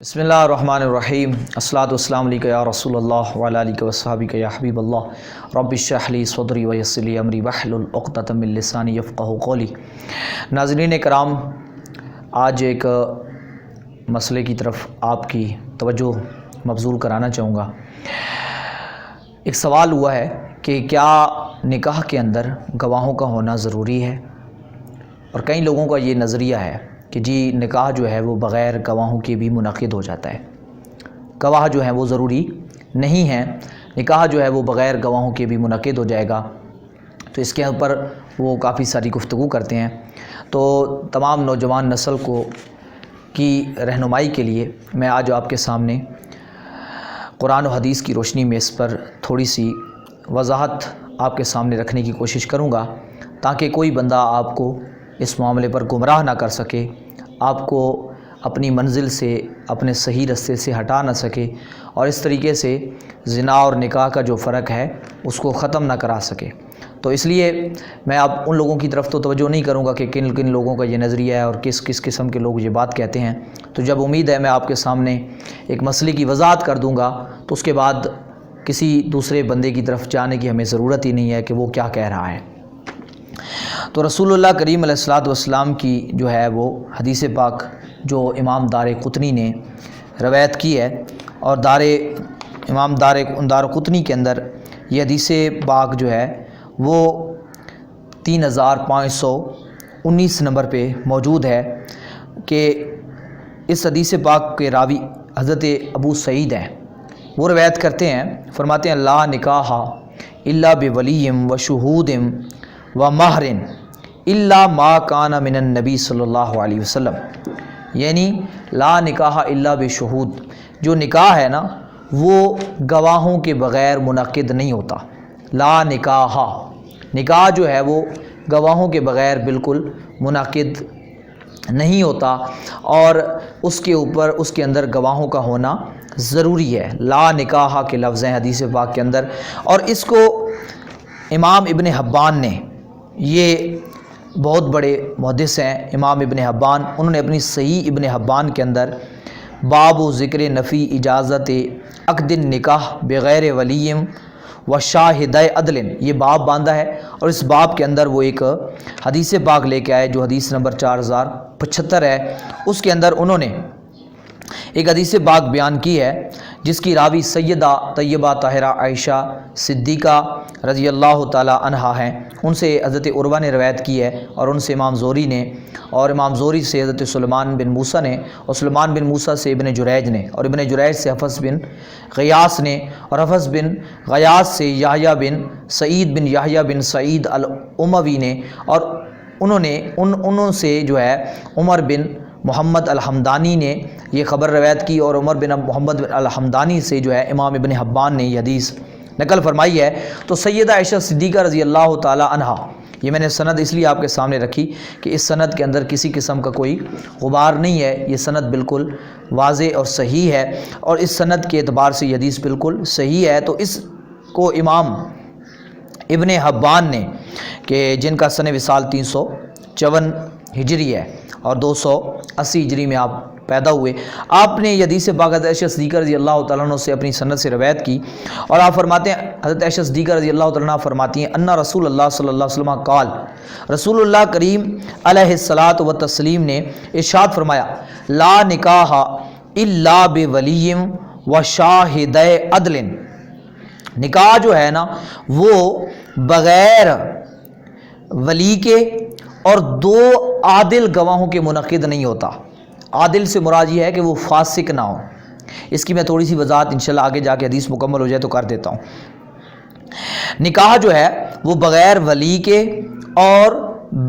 بسم اللہ الرحمن الرحیم الصلاۃ والسلام علیک یا رسول اللہ وعلی آلک وصحبک یا حبیب اللہ رب اشرح لی صدری ویسر لی امری واحلل عقدۃ من لسانی یفقہوا قولی۔ ناظرین کرام، آج ایک مسئلے کی طرف آپ کی توجہ مبذول کرانا چاہوں گا۔ ایک سوال ہوا ہے کہ کیا نکاح کے اندر گواہوں کا ہونا ضروری ہے؟ اور کئی لوگوں کا یہ نظریہ ہے کہ جی نکاح جو ہے وہ بغیر گواہوں کے بھی منعقد ہو جاتا ہے، گواہ جو ہیں وہ ضروری نہیں ہیں، نکاح جو ہے وہ بغیر گواہوں کے بھی منعقد ہو جائے گا۔ تو اس کے اوپر وہ کافی ساری گفتگو کرتے ہیں۔ تو تمام نوجوان نسل کی رہنمائی کے لیے میں آج آپ کے سامنے قرآن و حدیث کی روشنی میں اس پر تھوڑی سی وضاحت آپ کے سامنے رکھنے کی کوشش کروں گا، تاکہ کوئی بندہ آپ کو اس معاملے پر گمراہ نہ کر سکے، آپ کو اپنی منزل سے، اپنے صحیح رستے سے ہٹا نہ سکے، اور اس طریقے سے زنا اور نکاح کا جو فرق ہے اس کو ختم نہ کرا سکے۔ تو اس لیے میں اب ان لوگوں کی طرف تو توجہ نہیں کروں گا کہ کن کن لوگوں کا یہ نظریہ ہے اور کس کس قسم کے لوگ یہ بات کہتے ہیں۔ تو جب امید ہے میں آپ کے سامنے ایک مسئلے کی وضاحت کر دوں گا تو اس کے بعد کسی دوسرے بندے کی طرف جانے کی ہمیں ضرورت ہی نہیں ہے کہ وہ کیا کہہ رہا ہے۔ تو رسول اللہ کریم علیہ الصلوۃ والسلام کی جو ہے وہ حدیث پاک جو امام دار قطنی نے روایت کی ہے، اور امام دار قطنی کے اندر یہ حدیث پاک جو ہے وہ 3519 نمبر پہ موجود ہے کہ اس حدیث پاک کے راوی حضرت ابو سعید ہیں۔ وہ روایت کرتے ہیں، فرماتے ہیں لا نکاح الا بولی و شہود و مہر الا ما کان من النبی صلی اللہ علیہ وسلم، یعنی لا نکاح الا بشہود، جو نکاح ہے نا وہ گواہوں کے بغیر منعقد نہیں ہوتا۔ لا نکاح جو ہے وہ گواہوں کے بغیر بالکل منعقد نہیں ہوتا، اور اس کے اندر گواہوں کا ہونا ضروری ہے۔ لا نکاح کے لفظ ہیں حدیث پاک کے اندر، اور اس کو امام ابن حبان نے، یہ بہت بڑے محدث ہیں امام ابن حبان، انہوں نے اپنی صحیح ابن حبان کے اندر باب و ذکر نفی اجازت عقد النکاح بغیر ولی و شاہد عدل، یہ باب باندھا ہے، اور اس باب کے اندر وہ ایک حدیث پاک لے کے آئے جو حدیث نمبر 4075 ہے۔ اس کے اندر انہوں نے ایک حدیث پاک بیان کی ہے جس کی راوی سیدہ طیبہ طاہرہ عائشہ صدیقہ رضی اللہ تعالی عنہا ہیں۔ ان سے حضرت عروہ نے روایت کی ہے، اور ان سے امام زہری نے، اور امام زہری سے حضرت سلیمان بن موسیٰ نے، اور سلیمان بن موسیٰ سے ابن جریج نے، اور ابن جریج سے حفص بن غیاث نے، اور حفص بن غیاث سے یحییٰ بن سعید بن یحییٰ بن سعید الاموی نے، اور انہوں سے جو ہے عمر بن محمد الحمدانی نے یہ خبر روایت کی، اور عمر بن محمد الحمدانی سے جو ہے امام ابن حبان نے یہ حدیث نقل فرمائی ہے۔ تو سیدہ عائشہ صدیقہ رضی اللہ تعالی عنہا، یہ میں نے سند اس لیے آپ کے سامنے رکھی کہ اس سند کے اندر کسی قسم کا کوئی غبار نہیں ہے، یہ سند بالکل واضح اور صحیح ہے، اور اس سند کے اعتبار سے یہ حدیث بالکل صحیح ہے۔ تو اس کو امام ابن حبان نے، کہ جن کا سن وصال 354 ہجری ہے اور 280 ہجری میں آپ پیدا ہوئے، آپ نے یہ حدیث پاک حضرت عائشہ صدیقہ رضی اللہ تعالیٰ عنہ سے اپنی سند سے روایت کی، اور آپ فرماتے ہیں، حضرت عائشہ صدیقہ رضی اللہ تعالیٰ عنہ فرماتی ہیں ان رسول اللہ صلی اللہ علیہ وسلم قال، رسول اللہ کریم علیہ الصلاۃ والتسلیم نے ارشاد فرمایا لا نکاح الا بولی و شاہد عدل، نکاح جو ہے نا وہ بغیر ولی کے اور 2 عادل گواہوں کے منعقد نہیں ہوتا۔ عادل سے مراد یہ ہے کہ وہ فاسق نہ ہو۔ اس کی میں تھوڑی سی وضاحت انشاءاللہ آگے جا کے حدیث مکمل ہو جائے تو کر دیتا ہوں۔ نکاح جو ہے وہ بغیر ولی کے اور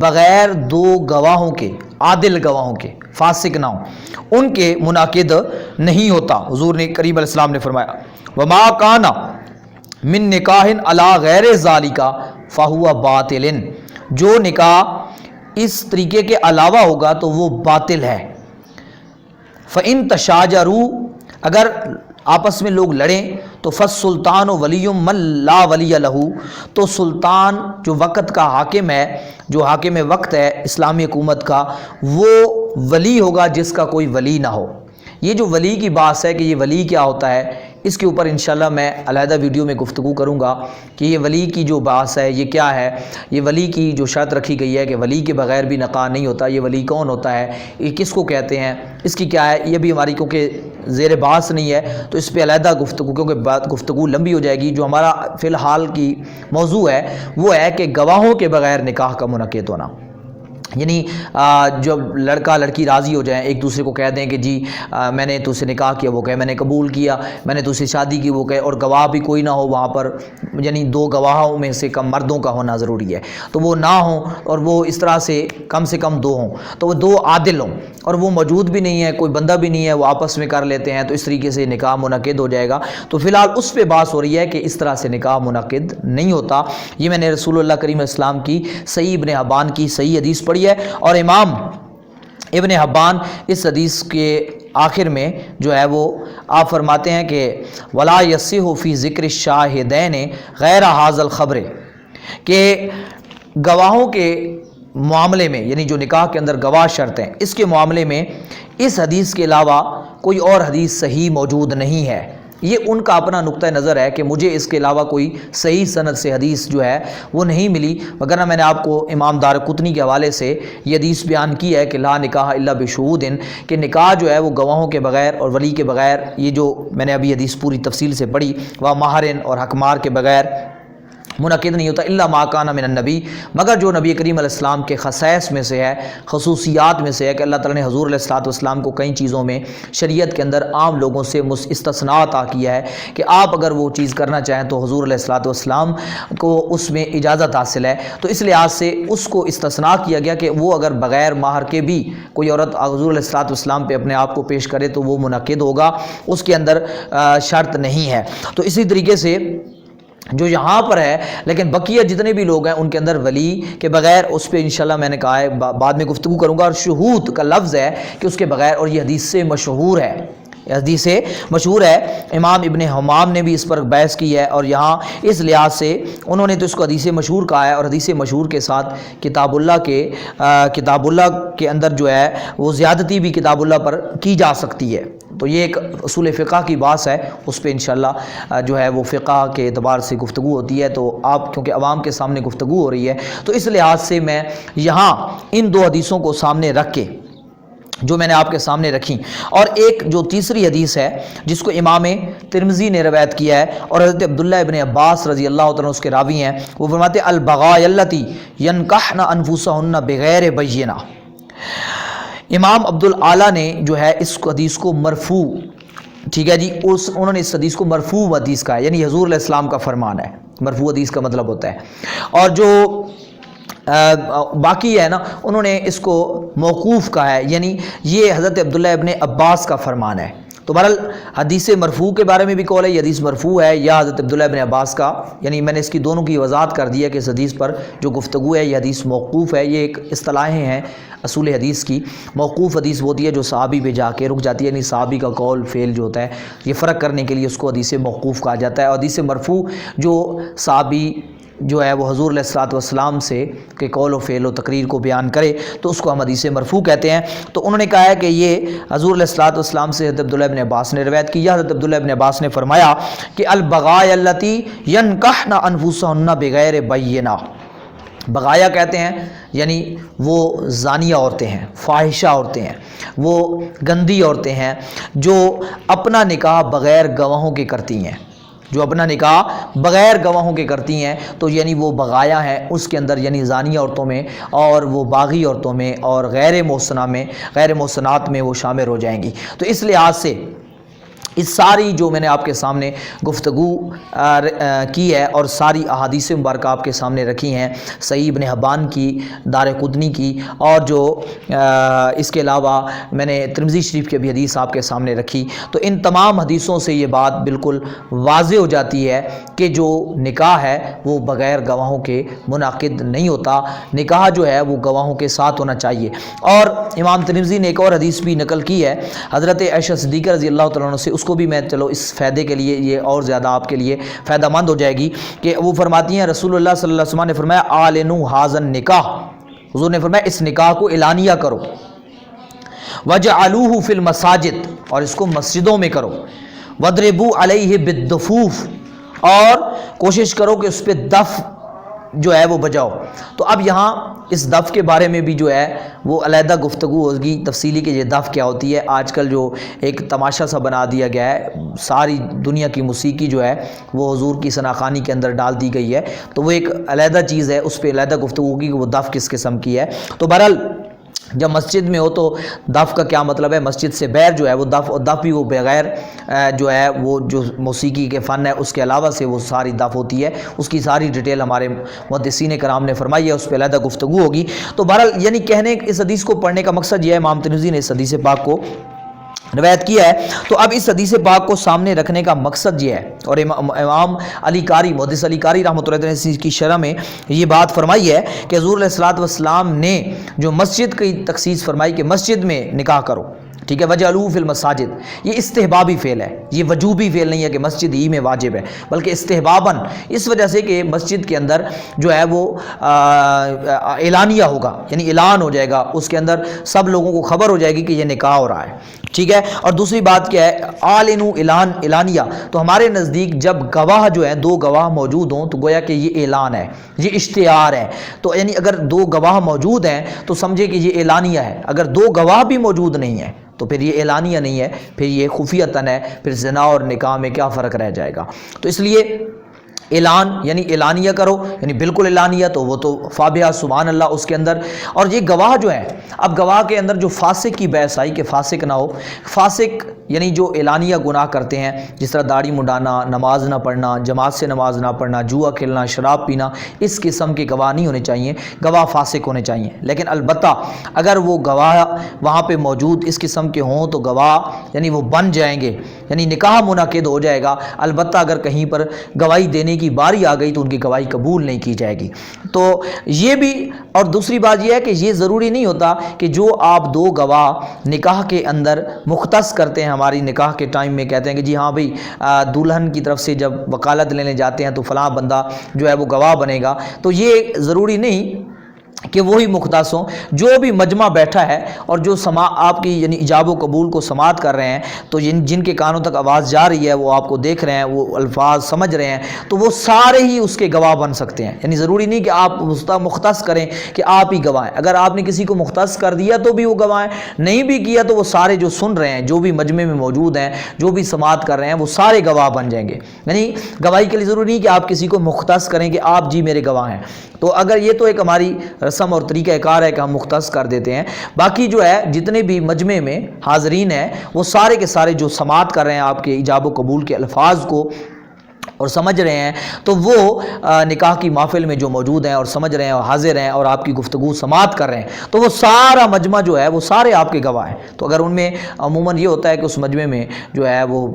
بغیر 2 گواہوں کے، عادل گواہوں کے، فاسق نہ ہو، ان کے منعقد نہیں ہوتا۔ حضور نے کریم علیہ السلام نے فرمایا وما کان من نکاح علی غیر ذالک فہو باطل، جو نکاح اس طریقے کے علاوہ ہوگا تو وہ باطل ہے۔ فَإِن تَشَاجَرُوا، اگر آپس میں لوگ لڑیں تو فَالسُّلْطَانُ وَلِيٌّ مَّن لَّا وَلِيَّ لَهُ، تو سلطان جو وقت کا حاکم ہے، جو حاکم وقت ہے اسلامی حکومت کا، وہ ولی ہوگا جس کا کوئی ولی نہ ہو۔ یہ جو ولی کی بات ہے کہ یہ ولی کیا ہوتا ہے، اس کے اوپر انشاءاللہ میں علیحدہ ویڈیو میں گفتگو کروں گا کہ یہ ولی کی جو بات ہے یہ کیا ہے، یہ ولی کی جو شرط رکھی گئی ہے کہ ولی کے بغیر بھی نکاح نہیں ہوتا، یہ ولی کون ہوتا ہے، یہ کس کو کہتے ہیں، اس کی کیا ہے، یہ بھی ہماری کیونکہ زیر بحث نہیں ہے تو اس پہ علیحدہ گفتگو، کیونکہ گفتگو لمبی ہو جائے گی۔ جو ہمارا فی الحال کی موضوع ہے وہ ہے کہ گواہوں کے بغیر نکاح کا منعقد ہونا، یعنی جب لڑکا لڑکی راضی ہو جائیں، ایک دوسرے کو کہہ دیں کہ جی میں نے تو سے نکاح کیا، وہ کہے میں نے قبول کیا، میں نے تو سے شادی کی، وہ کہے، اور گواہ بھی کوئی نہ ہو وہاں پر، یعنی 2 گواہوں میں سے کم مردوں کا ہونا ضروری ہے، تو وہ نہ ہوں اور وہ اس طرح سے کم 2 ہوں، تو وہ 2 عادل ہوں، اور وہ موجود بھی نہیں ہے، کوئی بندہ بھی نہیں ہے، وہ آپس میں کر لیتے ہیں، تو اس طریقے سے نکاح منعقد ہو جائے گا۔ تو فی الحال اس پہ بات ہو رہی ہے کہ اس طرح سے نکاح منعقد نہیں ہوتا۔ یہ میں نے رسول اللہ کریم اسلام کی صحیح ابن حبان کی صحیح حدیث پڑھی ہے، اور امام ابن حبان اس حدیث کے آخر میں جو ہے وہ آپ فرماتے ہیں کہ ولا یصح فی ذکر الشاہدین غیر ھذا الخبر، کہ گواہوں کے معاملے میں، یعنی جو نکاح کے اندر گواہ شرط ہیں، اس کے معاملے میں اس حدیث کے علاوہ کوئی اور حدیث صحیح موجود نہیں ہے۔ یہ ان کا اپنا نقطہ نظر ہے کہ مجھے اس کے علاوہ کوئی صحیح سند سے حدیث جو ہے وہ نہیں ملی، وگرنہ میں نے آپ کو امام دارقطنی کے حوالے سے یہ حدیث بیان کی ہے کہ لا نکاح الا بشہود، کہ نکاح جو ہے وہ گواہوں کے بغیر اور ولی کے بغیر، یہ جو میں نے ابھی حدیث پوری تفصیل سے پڑھی، وہ مہرن اور حکمار کے بغیر منعقد نہیں ہوتا، الا ما کان من النبی، مگر جو نبی کریم علیہ السلام کے خصائص میں سے ہے، خصوصیات میں سے ہے، کہ اللہ تعالیٰ نے حضور علیہ السلام کو کئی چیزوں میں شریعت کے اندر عام لوگوں سے استثناء عطا کیا ہے کہ آپ اگر وہ چیز کرنا چاہیں تو حضور علیہ السلام کو اس میں اجازت حاصل ہے، تو اس لحاظ سے اس کو استثناء کیا گیا کہ وہ اگر بغیر مہر کے بھی کوئی عورت حضور علیہ السلام پہ اپنے آپ کو پیش کرے تو وہ منعقد ہوگا، اس کے اندر شرط نہیں ہے۔ تو اسی طریقے سے جو یہاں پر ہے، لیکن بقیہ جتنے بھی لوگ ہیں ان کے اندر ولی کے بغیر، اس پہ انشاءاللہ میں نے کہا ہے بعد میں گفتگو کروں گا، اور شہود کا لفظ ہے کہ اس کے بغیر، اور یہ حدیث سے مشہور ہے، حدیث سے مشہور ہے، امام ابن حمام نے بھی اس پر بحث کی ہے، اور یہاں اس لحاظ سے انہوں نے تو اس کو حدیث مشہور کہا ہے، اور حدیث مشہور کے ساتھ کتاب اللہ کے اندر جو ہے وہ زیادتی بھی کتاب اللہ پر کی جا سکتی ہے۔ تو یہ ایک اصول فقہ کی بات ہے، اس پہ انشاءاللہ جو ہے وہ فقہ کے اعتبار سے گفتگو ہوتی ہے، تو آپ کیونکہ عوام کے سامنے گفتگو ہو رہی ہے تو اس لحاظ سے میں یہاں ان 2 حدیثوں کو سامنے رکھ کے جو میں نے آپ کے سامنے رکھی، اور ایک جو تیسری حدیث ہے جس کو امام ترمذی نے روایت کیا ہے، اور حضرت عبداللہ ابن عباس رضی اللہ تعالیٰ اس کے راوی ہیں، وہ فرماتے ہیں البغایا اللاتی ینکحن انفسہن بغیر بینہ۔ امام عبدالعالی نے جو ہے اس حدیث کو مرفوع، ٹھیک ہے جی، انہوں نے اس حدیث کو مرفوع حدیث کہا ہے، یعنی حضور علیہ السلام کا فرمان ہے، مرفوع حدیث کا مطلب ہوتا ہے، اور جو باقی ہے نا انہوں نے اس کو موقوف کہا ہے، یعنی یہ حضرت عبداللہ ابن عباس کا فرمان ہے۔ تو بہرحال حدیث مرفوع کے بارے میں بھی قول ہے، یہ حدیث مرفوع ہے یا حضرت عبداللہ ابن عباس کا، یعنی میں نے اس کی دونوں کی وضاحت کر دی ہے کہ اس حدیث پر جو گفتگو ہے یہ حدیث موقوف ہے۔ یہ ایک اصطلاحیں ہیں اصول حدیث کی، موقوف حدیث وہ ہوتی ہے جو صحابی پہ جا کے رک جاتی ہے، یعنی صحابی کا قول فعل جو ہوتا ہے یہ فرق کرنے کے لیے اس کو حدیث موقوف کہا جاتا ہے، اور حدیث مرفوع جو صحابی جو ہے وہ حضور علیہ السلام سے کہ قول و فعل و تقریر کو بیان کرے تو اس کو ہم حدیث مرفوع کہتے ہیں۔ تو انہوں نے کہا ہے کہ یہ حضور علیہ السلام سے حضرت عبداللہ ابن عباس نے روایت کی، یا حضرت عبداللہ ابن عباس نے فرمایا کہ البغایا اللاتی ینکحن انفسہن بغیر بینہ، بغایا کہتے ہیں یعنی وہ زانیہ عورتیں ہیں، فاحشہ عورتیں ہیں، وہ گندی عورتیں ہیں جو اپنا نکاح بغیر گواہوں کے کرتی ہیں، جو اپنا نکاح بغیر گواہوں کے کرتی ہیں، تو یعنی وہ بغایا ہیں اس کے اندر، یعنی زانیہ عورتوں میں اور وہ باغی عورتوں میں اور غیر محصنات میں وہ شامل ہو جائیں گی۔ تو اس لحاظ سے اس ساری جو میں نے آپ کے سامنے گفتگو کی ہے اور ساری احادیث مبارکہ آپ کے سامنے رکھی ہیں، صحیح ابن حبان کی، دارقطنی کی، اور جو اس کے علاوہ میں نے ترمذی شریف کی بھی حدیث آپ کے سامنے رکھی، تو ان تمام حدیثوں سے یہ بات بالکل واضح ہو جاتی ہے کہ جو نکاح ہے وہ بغیر گواہوں کے منعقد نہیں ہوتا، نکاح جو ہے وہ گواہوں کے ساتھ ہونا چاہیے۔ اور امام ترمذی نے ایک اور حدیث بھی نقل کی ہے حضرت عائشہ صدیقہ رضی اللہ تعالیٰ عنہ سے، اس کو بھی میں چلو اس فائدے کے لیے یہ اور زیادہ آپ کے لیے فائدہ مند ہو جائے گی، کہ وہ فرماتی ہیں رسول اللہ صلی اللہ علیہ وسلم نے فرمایا اعلنوا ھذا النکاح، حضور نے فرمایا اس نکاح کو اعلانیہ کرو، وجعلوہ فی المساجد، اور اس کو مسجدوں میں کرو، وضربوا علیہ بالدفوف، اور کوشش کرو کہ اس پہ دف جو ہے وہ بجاؤ۔ تو اب یہاں اس دف کے بارے میں بھی جو ہے وہ علیحدہ گفتگو ہوگی تفصیلی کہ یہ دف کیا ہوتی ہے۔ آج کل جو ایک تماشا سا بنا دیا گیا ہے، ساری دنیا کی موسیقی جو ہے وہ حضور کی ثناخوانی کے اندر ڈال دی گئی ہے، تو وہ ایک علیحدہ چیز ہے، اس پہ علیحدہ گفتگو ہوگی کہ وہ دف کس قسم کی ہے۔ تو بہرحال جب مسجد میں ہو تو دف کا کیا مطلب ہے، مسجد سے بغیر جو ہے وہ دف، اور دف بھی وہ بغیر جو ہے وہ جو موسیقی کے فن ہے اس کے علاوہ سے وہ ساری دف ہوتی ہے، اس کی ساری ڈیٹیل ہمارے محدثین کرام نے فرمائی ہے، اس پہ علیحدہ گفتگو ہوگی۔ تو بہرحال یعنی کہنے اس حدیث کو پڑھنے کا مقصد یہ ہے، امام ترمذی نے اس حدیث پاک کو روایت کیا ہے، تو اب اس حدیث پاک کو سامنے رکھنے کا مقصد یہ ہے، اور امام علی قاری، محدث علی قاری رحمۃ اللہ علیہ نے کی شرح میں یہ بات فرمائی ہے کہ حضور علیہ الصلوۃ والسلام نے جو مسجد کی تخصیص فرمائی کہ مسجد میں نکاح کرو، ٹھیک ہے، وجعلوہ فی المساجد، یہ استحبابی فعل ہے، یہ وجوبی فعل نہیں ہے کہ مسجد ہی میں واجب ہے، بلکہ استحباباً، اس وجہ سے کہ مسجد کے اندر جو ہے وہ اعلانیہ ہوگا، یعنی اعلان ہو جائے گا، اس کے اندر سب لوگوں کو خبر ہو جائے گی کہ یہ نکاح ہو رہا ہے، ٹھیک ہے۔ اور دوسری بات کیا ہے، اعلنوا اعلانیہ، تو ہمارے نزدیک جب گواہ جو ہیں، دو گواہ موجود ہوں تو گویا کہ یہ اعلان ہے، یہ اشتہار ہے، تو یعنی اگر دو گواہ موجود ہیں تو سمجھے کہ یہ اعلانیہ ہے، اگر دو گواہ بھی موجود نہیں ہیں تو پھر یہ اعلانیہ نہیں ہے، پھر یہ خفیتاً ہے، پھر زنا اور نکاح میں کیا فرق رہ جائے گا۔ تو اس لیے اعلان یعنی اعلانیہ کرو، یعنی بالکل اعلانیہ، تو وہ تو فابیہ سبحان اللہ اس کے اندر۔ اور یہ گواہ جو ہیں، اب گواہ کے اندر جو فاسق کی بحث آئی کہ فاسق نہ ہو، فاسق یعنی جو اعلانیہ گناہ کرتے ہیں، جس طرح داڑھی منڈانا، نماز نہ پڑھنا، جماعت سے نماز نہ پڑھنا، جوا کھیلنا، شراب پینا، اس قسم کے گواہ نہیں ہونے چاہیے، گواہ فاسق ہونے چاہیے۔ لیکن البتہ اگر وہ گواہ وہاں پہ موجود اس قسم کے ہوں تو گواہ یعنی وہ بن جائیں گے، یعنی نکاح منعقد ہو جائے گا، البتہ اگر کہیں پر گواہی دینے کی باری آ گئی تو ان کی گواہی قبول نہیں کی جائے گی۔ تو یہ بھی، اور دوسری بات یہ ہے کہ یہ ضروری نہیں ہوتا کہ جو آپ دو گواہ نکاح کے اندر مختص کرتے ہیں، ہماری نکاح کے ٹائم میں کہتے ہیں کہ جی ہاں بھئی دلہن کی طرف سے جب وکالت لینے جاتے ہیں تو فلاں بندہ جو ہے وہ گواہ بنے گا، تو یہ ضروری نہیں کہ وہی مختص ہوں، جو بھی مجمع بیٹھا ہے اور جو آپ کی یعنی ایجاب و قبول کو سماعت کر رہے ہیں، تو جن کے کانوں تک آواز جا رہی ہے، وہ آپ کو دیکھ رہے ہیں، وہ الفاظ سمجھ رہے ہیں، تو وہ سارے ہی اس کے گواہ بن سکتے ہیں۔ یعنی ضروری نہیں کہ آپ مختص کریں کہ آپ ہی گواہ ہیں، اگر آپ نے کسی کو مختص کر دیا تو بھی وہ گواہ ہیں، نہیں بھی کیا تو وہ سارے جو سن رہے ہیں، جو بھی مجمع میں موجود ہیں، جو بھی سماعت کر رہے ہیں، وہ سارے گواہ بن جائیں گے۔ یعنی گواہی کے لیے ضروری نہیں کہ آپ کسی کو مختص کریں کہ آپ جی میرے گواہ ہیں، تو اگر یہ تو ایک ہماری رسم اور طریقہ کار ہے کہ ہم مختص کر دیتے ہیں، باقی جو ہے جتنے بھی مجمع میں حاضرین ہیں وہ سارے کے سارے جو سماعت کر رہے ہیں آپ کے ایجاب و قبول کے الفاظ کو اور سمجھ رہے ہیں، تو وہ نکاح کی محفل میں جو موجود ہیں اور سمجھ رہے ہیں اور حاضر ہیں اور آپ کی گفتگو سماعت کر رہے ہیں، تو وہ سارا مجمع جو ہے وہ سارے آپ کے گواہ ہیں۔ تو اگر ان میں عموماً یہ ہوتا ہے کہ اس مجمع میں جو ہے وہ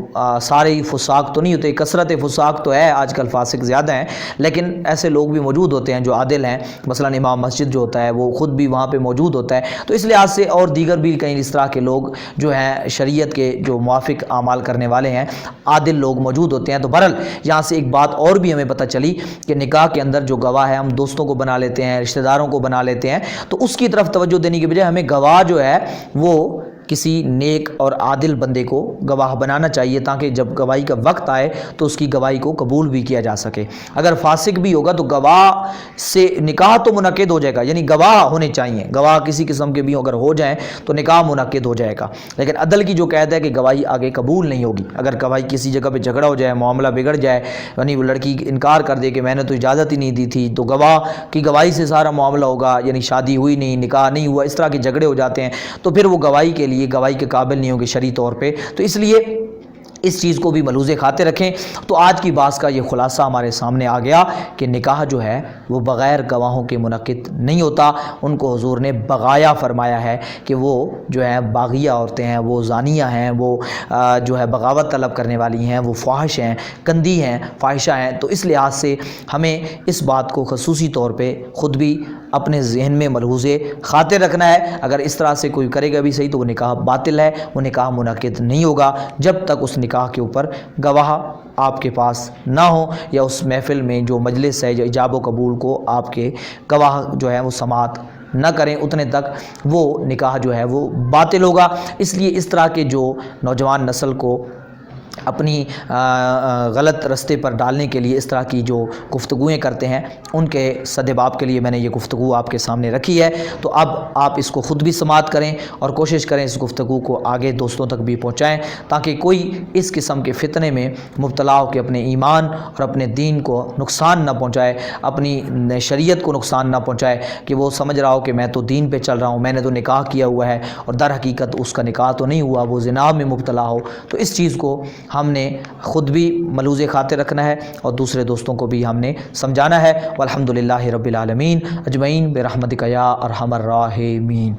سارے ہی فساق تو نہیں ہوتے، کثرت فساق تو ہے، آج کل فاسق زیادہ ہیں، لیکن ایسے لوگ بھی موجود ہوتے ہیں جو عادل ہیں، مثلا امام مسجد جو ہوتا ہے وہ خود بھی وہاں پہ موجود ہوتا ہے، تو اس لحاظ سے اور دیگر بھی کئی اس طرح کے لوگ جو ہیں شریعت کے جو موافق اعمال کرنے والے ہیں، عادل لوگ موجود ہوتے ہیں۔ تو بہرحال یہاں سے ایک بات اور بھی ہمیں پتہ چلی کہ نکاح کے اندر جو گواہ ہے، ہم دوستوں کو بنا لیتے ہیں، رشتہ داروں کو بنا لیتے ہیں، تو اس کی طرف توجہ دینے کی بجائے ہمیں گواہ جو ہے وہ کسی نیک اور عادل بندے کو گواہ بنانا چاہیے، تاکہ جب گواہی کا وقت آئے تو اس کی گواہی کو قبول بھی کیا جا سکے۔ اگر فاسق بھی ہوگا تو گواہ سے نکاح تو منعقد ہو جائے گا، یعنی گواہ ہونے چاہیے، گواہ کسی قسم کے بھی اگر ہو جائیں تو نکاح منعقد ہو جائے گا، لیکن عدل کی جو قید ہے کہ گواہی آگے قبول نہیں ہوگی۔ اگر گواہی کسی جگہ پہ جھگڑا ہو جائے، معاملہ بگڑ جائے، یعنی وہ لڑکی انکار کر دے کہ میں نے تو اجازت ہی نہیں دی تھی، تو گواہ کی گواہی سے سارا معاملہ ہوگا، یعنی شادی ہوئی نہیں، نکاح نہیں ہوا، اس طرح کے جھگڑے ہو جاتے ہیں، تو پھر وہ گواہی کے لیے گواہی کے قابل نہیں ہوگی شرعی طور پہ۔ تو اس لیے اس چیز کو بھی ملحوظ خاطر رکھیں۔ تو آج کی بات کا یہ خلاصہ ہمارے سامنے آ گیا کہ نکاح جو ہے وہ بغیر گواہوں کے منعقد نہیں ہوتا، ان کو حضور نے بغایا فرمایا ہے کہ وہ جو ہے باغیہ عورتیں ہیں، وہ زانیہ ہیں، وہ جو ہے بغاوت طلب کرنے والی ہیں، وہ فاحش ہیں، گندی ہیں، فاحشہ ہیں۔ تو اس لحاظ سے ہمیں اس بات کو خصوصی طور پہ خود بھی اپنے ذہن میں ملحوظ خاطر رکھنا ہے۔ اگر اس طرح سے کوئی کرے گا بھی صحیح تو وہ نکاح باطل ہے، وہ نکاح منعقد نہیں ہوگا جب تک اس نکاح کے اوپر گواہ آپ کے پاس نہ ہو، یا اس محفل میں جو مجلس ہے جو ایجاب و قبول کو آپ کے گواہ جو ہے وہ سماعت نہ کریں اتنے تک وہ نکاح جو ہے وہ باطل ہوگا۔ اس لیے اس طرح کے جو نوجوان نسل کو اپنی غلط رستے پر ڈالنے کے لیے اس طرح کی جو گفتگویں کرتے ہیں، ان کے سدباب کے لیے میں نے یہ گفتگو آپ کے سامنے رکھی ہے۔ تو اب آپ اس کو خود بھی سماعت کریں اور کوشش کریں اس گفتگو کو آگے دوستوں تک بھی پہنچائیں، تاکہ کوئی اس قسم کے فتنے میں مبتلا ہو کے اپنے ایمان اور اپنے دین کو نقصان نہ پہنچائے، اپنی شریعت کو نقصان نہ پہنچائے، کہ وہ سمجھ رہا ہو کہ میں تو دین پہ چل رہا ہوں، میں نے تو نکاح کیا ہوا ہے، اور در حقیقت اس کا نکاح تو نہیں ہوا، وہ زنا میں مبتلا ہو۔ تو اس چیز کو ہم نے خود بھی ملوز خاطر رکھنا ہے اور دوسرے دوستوں کو بھی ہم نے سمجھانا ہے۔ والحمدللہ رب العالمین اجمعین برحمتک یا ارحم الراحمین۔